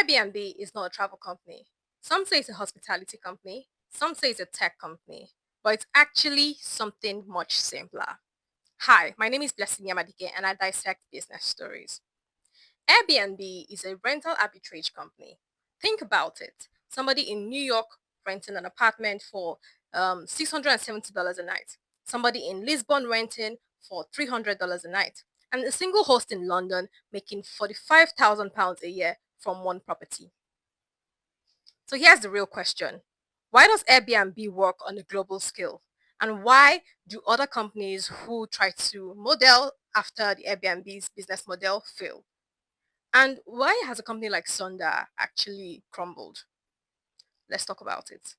Airbnb is not a travel company. Some say it's a hospitality company, some say it's a tech company, but it's actually something much simpler. Hi, my name is Blessing Yamadike and I dissect business stories. Airbnb is a rental arbitrage company. Think about it. Somebody in New York renting an apartment for $670 a night. Somebody in Lisbon renting for $300 a night. And a single host in London making £45,000 a year from one property. So here's the real question. Why does Airbnb work on a global scale? And why do other companies who try to model after the Airbnb's business model fail? And why has a company like Sonder actually crumbled? Let's talk about it.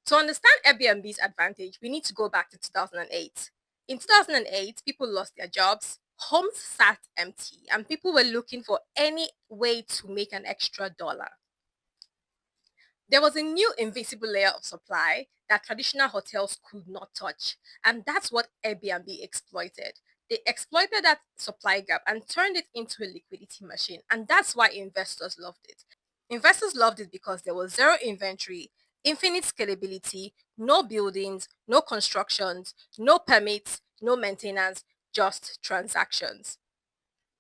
To understand Airbnb's advantage, we need to go back to 2008. In 2008, people lost their jobs, homes sat empty, and people were looking for any way to make an extra dollar. There was a new invisible layer of supply that traditional hotels could not touch, and that's what Airbnb exploited. They exploited that supply gap and turned it into a liquidity machine, and that's why investors loved it. Investors loved it because there was zero inventory, infinite scalability, no buildings, no constructions, no permits, no maintenance, just transactions.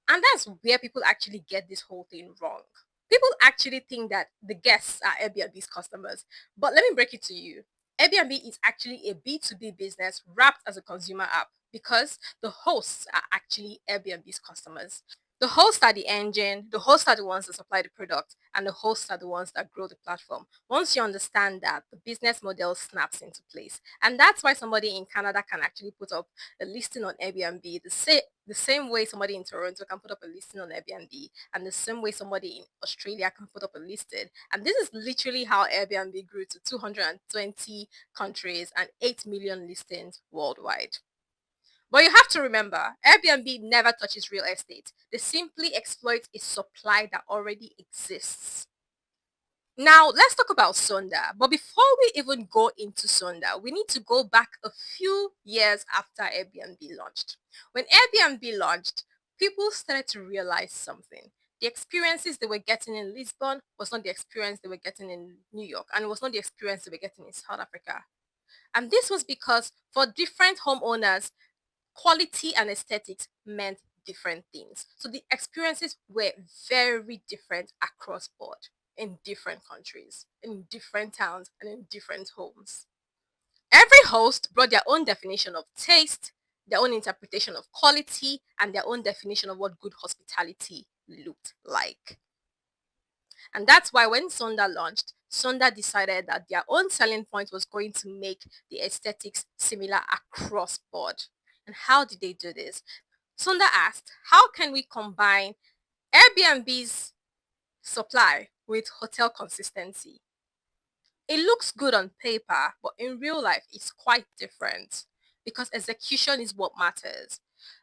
And that's where people actually get this whole thing wrong. People actually think that the guests are Airbnb's customers. But let me break it to you. Airbnb is actually a B2B business wrapped as a consumer app because the hosts are actually Airbnb's customers. The hosts are the engine, the hosts are the ones that supply the product, and the hosts are the ones that grow the platform. Once you understand that, the business model snaps into place. And that's why somebody in Canada can actually put up a listing on Airbnb the same way somebody in Toronto can put up a listing on Airbnb, and the same way somebody in Australia can put up a listing. And this is literally how Airbnb grew to 220 countries and 8 million listings worldwide. But you have to remember, Airbnb never touches real estate. They simply exploit a supply that already exists. Now, let's talk about Sonder. But before we even go into Sonder, we need to go back a few years after Airbnb launched. When Airbnb launched, people started to realize something. The experiences they were getting in Lisbon was not the experience they were getting in New York, and it was not the experience they were getting in South Africa. And this was because for different homeowners, quality and aesthetics meant different things. So the experiences were very different across board in different countries, in different towns, and in different homes. Every host brought their own definition of taste, their own interpretation of quality, and their own definition of what good hospitality looked like. And that's why when Sonder launched, Sonder decided that their own selling point was going to make the aesthetics similar across board. And how did they do this? Sonder asked, how can we combine Airbnb's supply with hotel consistency? It looks good on paper, but in real life, it's quite different because execution is what matters.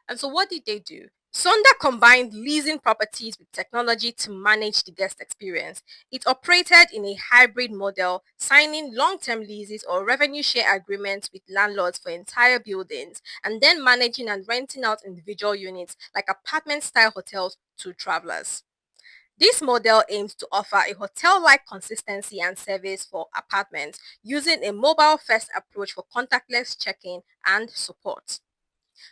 And so, what did they do? Sonder combined leasing properties with technology to manage the guest experience. It operated in a hybrid model, signing long term leases or revenue share agreements with landlords for entire buildings, and then managing and renting out individual units like apartment style hotels to travelers. This model aims to offer a hotel-like consistency and service for apartments using a mobile-first approach for contactless check-in and support.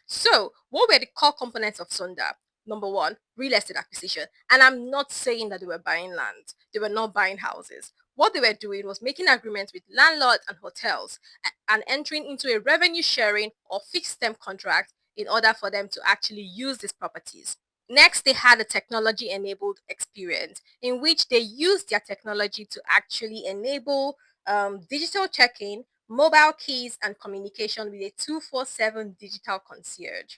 So, what were the core components of Sunda? Number one, real estate acquisition. And I'm not saying that they were buying land. They were not buying houses. What they were doing was making agreements with landlords and hotels and entering into a revenue sharing or fixed term contract in order for them to actually use these properties. Next, they had a technology enabled experience in which they used their technology to actually enable digital check in, mobile keys, and communication with a 247 digital concierge.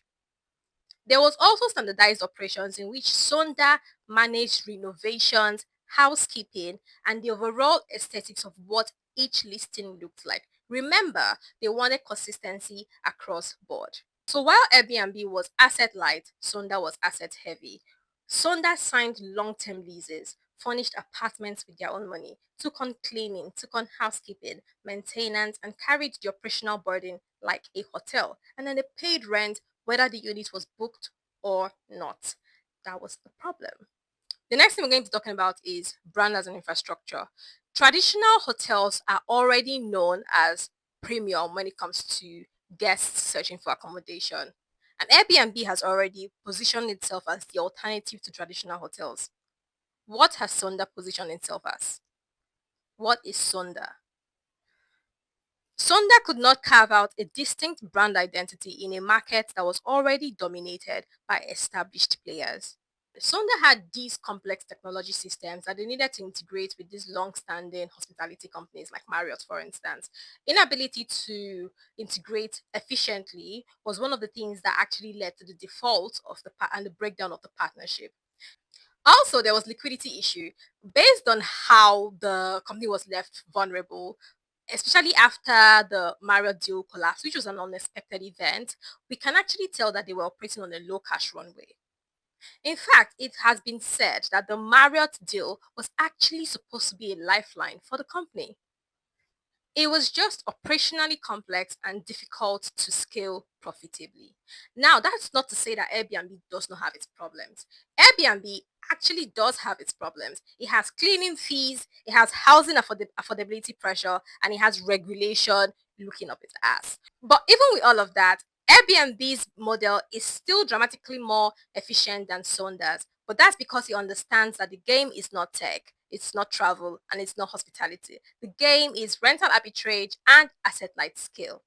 There was also standardized operations in which Sonda managed renovations, housekeeping, and the overall aesthetics of what each listing looked like. Remember, they wanted consistency across board. So while Airbnb was asset light, Sonda was asset heavy. Sonda signed long-term leases, furnished apartments with their own money, took on cleaning, took on housekeeping, maintenance, and carried the operational burden like a hotel. And then they paid rent whether the unit was booked or not. That was the problem. The next thing we're going to be talking about is brand as an infrastructure. Traditional hotels are already known as premium when it comes to guests searching for accommodation. And Airbnb has already positioned itself as the alternative to traditional hotels. What has Sonder positioned itself as? What is Sonder? Sonder could not carve out a distinct brand identity in a market that was already dominated by established players. Sonder had these complex technology systems that they needed to integrate with these long-standing hospitality companies like Marriott, for instance. Inability to integrate efficiently was one of the things that actually led to the default of and the breakdown of the partnership. Also, there was liquidity issue based on how the company was left vulnerable, especially after the Marriott deal collapsed, which was an unexpected event. We can actually tell that they were operating on a low cash runway. In fact, it has been said that the Marriott deal was actually supposed to be a lifeline for the company. It was just operationally complex and difficult to scale profitably. Now, that's not to say that Airbnb does not have its problems. Airbnb actually does have its problems. It has cleaning fees, it has housing affordability pressure, and it has regulation looking up its ass. But even with all of that, Airbnb's model is still dramatically more efficient than Sonder's. But that's because he understands that the game is not tech, it's not travel, and it's not hospitality. The game is rental arbitrage and asset light scale.